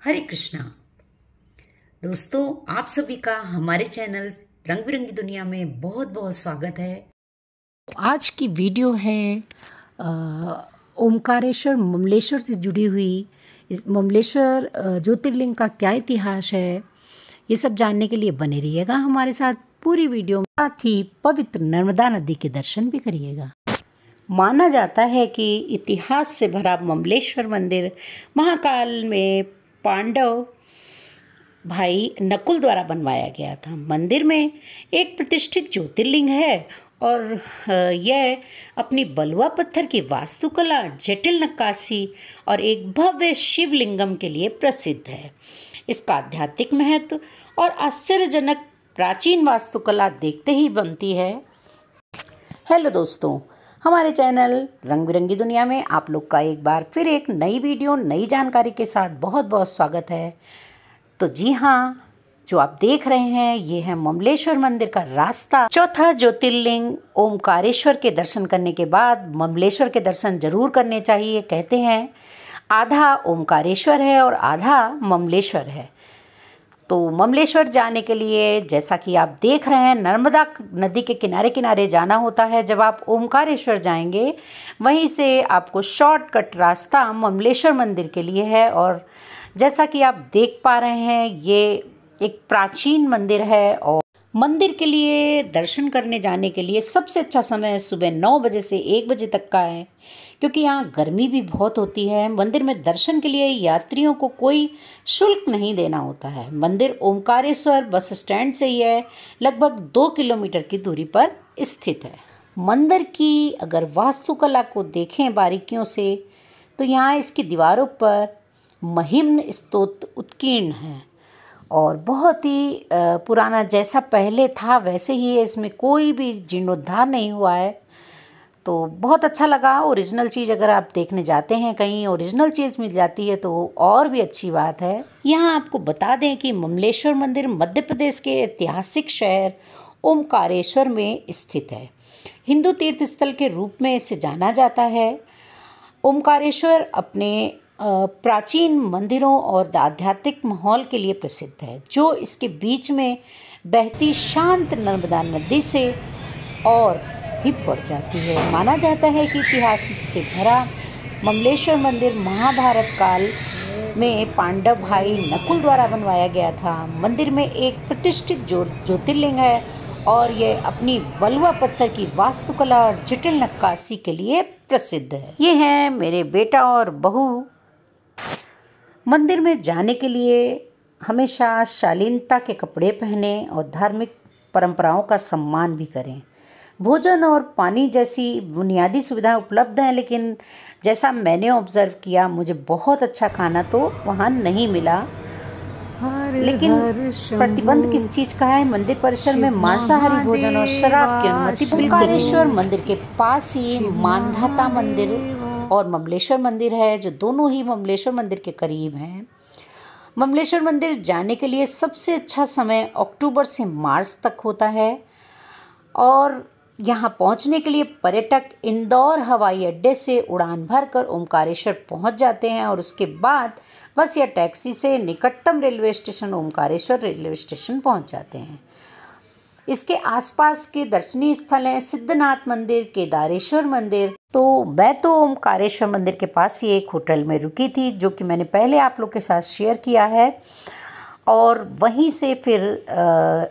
हरे कृष्णा। दोस्तों, आप सभी का हमारे चैनल रंग बिरंगी दुनिया में बहुत बहुत स्वागत है। आज की वीडियो है ओमकारेश्वर ममलेश्वर से जुड़ी हुई। इस ममलेश्वर ज्योतिर्लिंग का क्या इतिहास है, ये सब जानने के लिए बने रहिएगा हमारे साथ पूरी वीडियो में। साथ ही पवित्र नर्मदा नदी के दर्शन भी करिएगा। माना जाता है कि इतिहास से भरा ममलेश्वर मंदिर महाकाल में पांडव भाई नकुल द्वारा बनवाया गया था। मंदिर में एक प्रतिष्ठित ज्योतिर्लिंग है और यह अपनी बलुआ पत्थर की वास्तुकला, जटिल नक्काशी और एक भव्य शिवलिंगम के लिए प्रसिद्ध है। इसका आध्यात्मिक महत्व और आश्चर्यजनक प्राचीन वास्तुकला देखते ही बनती है। हेलो दोस्तों, हमारे चैनल रंग बिरंगी दुनिया में आप लोग का एक बार फिर एक नई वीडियो, नई जानकारी के साथ बहुत बहुत स्वागत है। तो जी हाँ, जो आप देख रहे हैं ये है ममलेश्वर मंदिर का रास्ता। चौथा ज्योतिर्लिंग ओमकारेश्वर के दर्शन करने के बाद ममलेश्वर के दर्शन जरूर करने चाहिए। कहते हैं आधा ओमकारेश्वर है और आधा ममलेश्वर है। तो ममलेश्वर जाने के लिए जैसा कि आप देख रहे हैं नर्मदा नदी के किनारे किनारे जाना होता है। जब आप ओमकारेश्वर जाएंगे वहीं से आपको शॉर्टकट रास्ता ममलेश्वर मंदिर के लिए है। और जैसा कि आप देख पा रहे हैं ये एक प्राचीन मंदिर है और मंदिर के लिए दर्शन करने जाने के लिए सबसे अच्छा समय सुबह 9 बजे से 1 बजे तक का है, क्योंकि यहाँ गर्मी भी बहुत होती है। मंदिर में दर्शन के लिए यात्रियों को कोई शुल्क नहीं देना होता है। मंदिर ओमकारेश्वर बस स्टैंड से ही है, लगभग 2 किलोमीटर की दूरी पर स्थित है। मंदिर की अगर वास्तुकला को देखें बारीकियों से तो यहाँ इसकी दीवारों पर महिम्न स्तोत्र उत्कीर्ण है और बहुत ही पुराना, जैसा पहले था वैसे ही है। इसमें कोई भी जीर्णोद्धार नहीं हुआ है। तो बहुत अच्छा लगा। ओरिजिनल चीज़ अगर आप देखने जाते हैं, कहीं ओरिजिनल चीज़ मिल जाती है तो और भी अच्छी बात है। यहाँ आपको बता दें कि ममलेश्वर मंदिर मध्य प्रदेश के ऐतिहासिक शहर ओमकारेश्वर में स्थित है। हिंदू तीर्थ स्थल के रूप में इसे जाना जाता है। ओमकारेश्वर अपने प्राचीन मंदिरों और आध्यात्मिक माहौल के लिए प्रसिद्ध है, जो इसके बीच में बहती शांत नर्मदा नदी से और भी बढ़ जाती है। माना जाता है कि इतिहास से भरा ममलेश्वर मंदिर महाभारत काल में पांडव भाई नकुल द्वारा बनवाया गया था। मंदिर में एक प्रतिष्ठित ज्योतिर्लिंग है और यह अपनी बलुआ पत्थर की वास्तुकला और जटिल नक्काशी के लिए प्रसिद्ध है। ये हैं मेरे बेटा और बहू। मंदिर में जाने के लिए हमेशा शालीनता के कपड़े पहने और धार्मिक परंपराओं का सम्मान भी करें। भोजन और पानी जैसी बुनियादी सुविधाएं उपलब्ध हैं, लेकिन जैसा मैंने ऑब्जर्व किया मुझे बहुत अच्छा खाना तो वहाँ नहीं मिला। लेकिन प्रतिबंध किस चीज़ का है? मंदिर परिसर में मांसाहारी भोजन और शराब की अनुमति बिल्कुल नहीं। ओमकारेश्वर मंदिर के पास ही मानधाता मंदिर और ममलेश्वर मंदिर है, जो दोनों ही ममलेश्वर मंदिर के करीब हैं। ममलेश्वर मंदिर जाने के लिए सबसे अच्छा समय अक्टूबर से मार्च तक होता है और यहाँ पहुँचने के लिए पर्यटक इंदौर हवाई अड्डे से उड़ान भरकर ओमकारेश्वर पहुँच जाते हैं और उसके बाद बस या टैक्सी से निकटतम railway station Omkareshwar railway station पहुँच जाते हैं। इसके आसपास के दर्शनीय स्थल हैं सिद्धनाथ मंदिर, केदारेश्वर मंदिर। तो मैं तो ओमकारेश्वर मंदिर के पास ही एक होटल में रुकी थी, जो कि मैंने पहले आप लोग के साथ शेयर किया है। और वहीं से फिर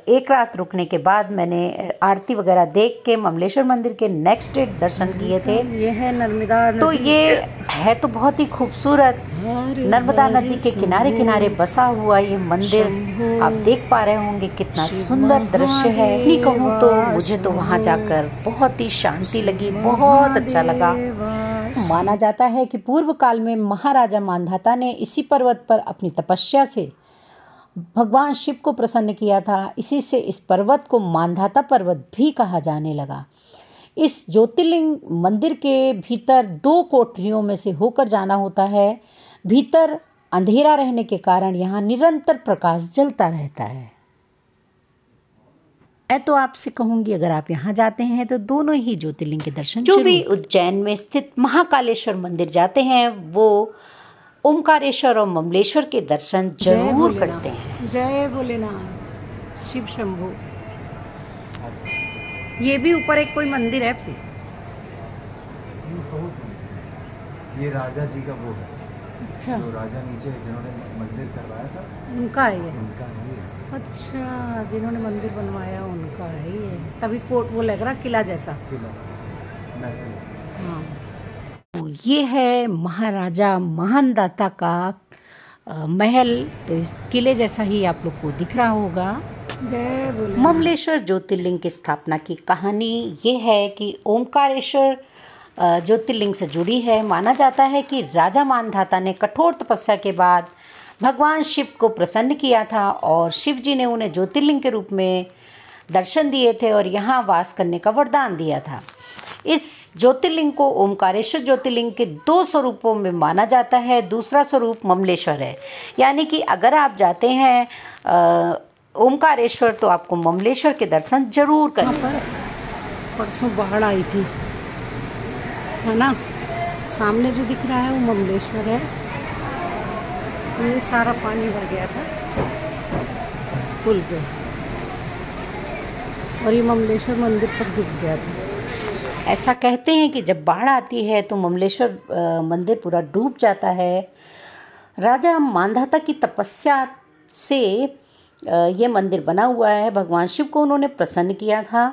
एक रात रुकने के बाद मैंने आरती वगैरह देख के ममलेश्वर मंदिर के नेक्स्ट डे दर्शन किए थे। ये है नर्मदा नदी। तो ये है तो बहुत ही खूबसूरत नर्मदा नदी के किनारे किनारे बसा हुआ ये मंदिर। आप देख पा रहे होंगे कितना सुंदर दृश्य है। नहीं कहूँ तो मुझे तो वहाँ जाकर बहुत ही शांति लगी, बहुत अच्छा लगा। माना जाता है कि पूर्व काल में महाराजा मांधाता ने इसी पर्वत पर अपनी तपस्या से भगवान शिव को प्रसन्न किया था। इसी से इस पर्वत को मांधाता पर्वत भी कहा जाने लगा। इस ज्योतिर्लिंग मंदिर के भीतर 2 कोठरियों में से होकर जाना होता है। भीतर अंधेरा रहने के कारण यहाँ निरंतर प्रकाश जलता रहता है। मैं तो आपसे कहूँगी अगर आप यहाँ जाते हैं तो दोनों ही ज्योतिर्लिंग के दर्शन जो भी उज्जैन में स्थित महाकालेश्वर मंदिर जाते हैं वो ओमकारेश्वर और ममलेश्वर के दर्शन जरूर करते हैं। जय भोलेनाथ, शिव शंभू। ये भी ऊपर एक कोई मंदिर है पे। ये राजा जी का वो है। अच्छा, जो राजा नीचे जिन्होंने मंदिर करवाया था उनका है ये। उनका ही है। अच्छा, जिन्होंने मंदिर बनवाया उनका है ये। तभी कोट वो लग रहा किला जैसा। किला हाँ, तो ये है महाराजा महानदाता का महल। तो इस किले जैसा ही आप लोग को दिख रहा होगा। जय भोलेनाथ। ममलेश्वर ज्योतिर्लिंग की स्थापना की कहानी ये है कि ओमकारेश्वर ज्योतिर्लिंग से जुड़ी है। माना जाता है कि राजा मानधाता ने कठोर तपस्या के बाद भगवान शिव को प्रसन्न किया था और शिव जी ने उन्हें ज्योतिर्लिंग के रूप में दर्शन दिए थे और यहाँ वास करने का वरदान दिया था। इस ज्योतिर्लिंग को ओमकारेश्वर ज्योतिर्लिंग के 2 स्वरूपों में माना जाता है। दूसरा स्वरूप ममलेश्वर है, यानी कि अगर आप जाते हैं ओमकारेश्वर तो आपको ममलेश्वर के दर्शन जरूर करने चाहिए। परसों बाढ़ आई थी, है ना। सामने जो दिख रहा है वो ममलेश्वर है। ये सारा पानी भर गया था पुल पे और ये ममलेश्वर मंदिर तक डूब गया था। ऐसा कहते हैं कि जब बाढ़ आती है तो ममलेश्वर मंदिर पूरा डूब जाता है। राजा मानधाता की तपस्या से ये मंदिर बना हुआ है। भगवान शिव को उन्होंने प्रसन्न किया था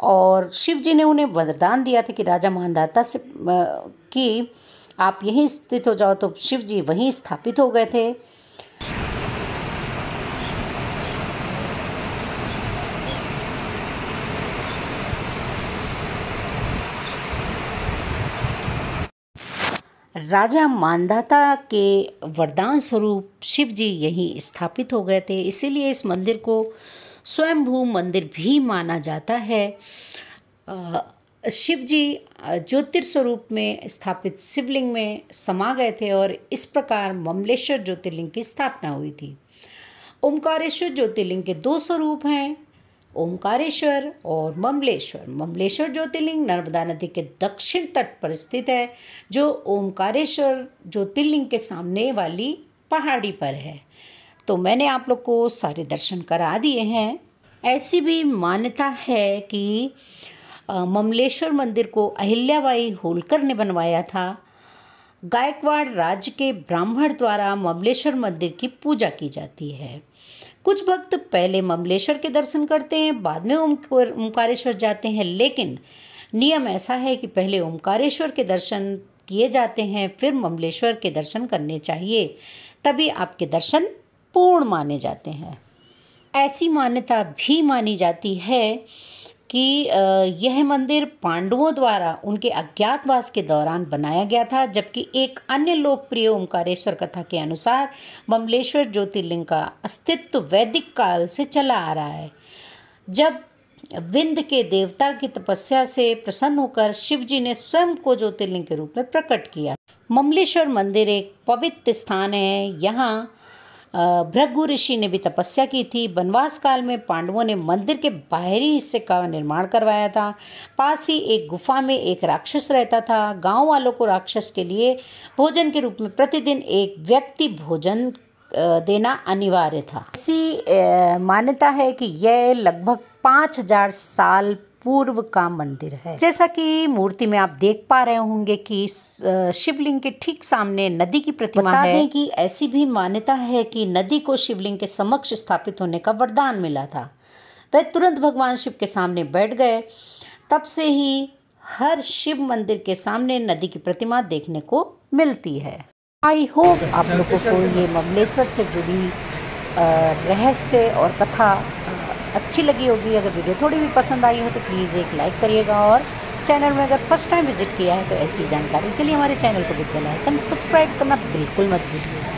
और शिव जी ने उन्हें वरदान दिया था कि राजा मानधाता से कि आप यहीं स्थित हो जाओ, तो शिव जी वहीं स्थापित हो गए थे। राजा मानधाता के वरदान स्वरूप शिव जी यहीं स्थापित हो गए थे, इसीलिए इस मंदिर को स्वयंभू मंदिर भी माना जाता है। शिव जी ज्योतिर्स्वरूप में स्थापित शिवलिंग में समा गए थे और इस प्रकार ममलेश्वर ज्योतिर्लिंग की स्थापना हुई थी। ओमकारेश्वर ज्योतिर्लिंग के 2 स्वरूप हैं, ओमकारेश्वर और ममलेश्वर। ममलेश्वर ज्योतिर्लिंग नर्मदा नदी के दक्षिण तट पर स्थित है, जो ओमकारेश्वर ज्योतिर्लिंग के सामने वाली पहाड़ी पर है। तो मैंने आप लोग को सारे दर्शन करा दिए हैं। ऐसी भी मान्यता है कि ममलेश्वर मंदिर को अहिल्याबाई होलकर ने बनवाया था। गायकवाड़ राज्य के ब्राह्मण द्वारा ममलेश्वर मंदिर की पूजा की जाती है। कुछ भक्त पहले ममलेश्वर के दर्शन करते हैं, बाद में ओमकारेश्वर जाते हैं, लेकिन नियम ऐसा है कि पहले ओमकारेश्वर के दर्शन किए जाते हैं, फिर ममलेश्वर के दर्शन करने चाहिए, तभी आपके दर्शन पूर्ण माने जाते हैं। ऐसी मान्यता भी मानी जाती है कि यह मंदिर पांडवों द्वारा उनके अज्ञातवास के दौरान बनाया गया था, जबकि एक अन्य लोकप्रिय ओमकारेश्वर कथा के अनुसार ममलेश्वर ज्योतिर्लिंग का अस्तित्व वैदिक काल से चला आ रहा है, जब विंध्य के देवता की तपस्या से प्रसन्न होकर शिव जी ने स्वयं को ज्योतिर्लिंग के रूप में प्रकट किया। ममलेश्वर मंदिर एक पवित्र स्थान है। यहाँ भृगु ऋषि ने भी तपस्या की थी। वनवास काल में पांडवों ने मंदिर के बाहरी हिस्से का निर्माण करवाया था। पास ही एक गुफा में एक राक्षस रहता था। गांव वालों को राक्षस के लिए भोजन के रूप में प्रतिदिन एक व्यक्ति भोजन देना अनिवार्य था। ऐसी मान्यता है कि यह लगभग 5000 साल पूर्व का मंदिर है। जैसा कि मूर्ति में आप देख पा रहे होंगे कि शिवलिंग के ठीक सामने नदी की प्रतिमा है। बता दें कि ऐसी भी मान्यता है कि नदी को शिवलिंग के समक्ष स्थापित होने का वरदान मिला था। वह तुरंत भगवान शिव के सामने बैठ गए। तब से ही हर शिव मंदिर के सामने नदी की प्रतिमा देखने को मिलती है। आई होप आप लोगों को ये ममलेश्वर से जुड़ी रहस्य और कथा अच्छी लगी होगी। अगर वीडियो थोड़ी भी पसंद आई हो तो प्लीज़ एक लाइक करिएगा और चैनल में अगर फर्स्ट टाइम विजिट किया है तो ऐसी जानकारी के लिए हमारे चैनल को भी बेल आइकन सब्सक्राइब करना बिल्कुल मत भूलिएगा।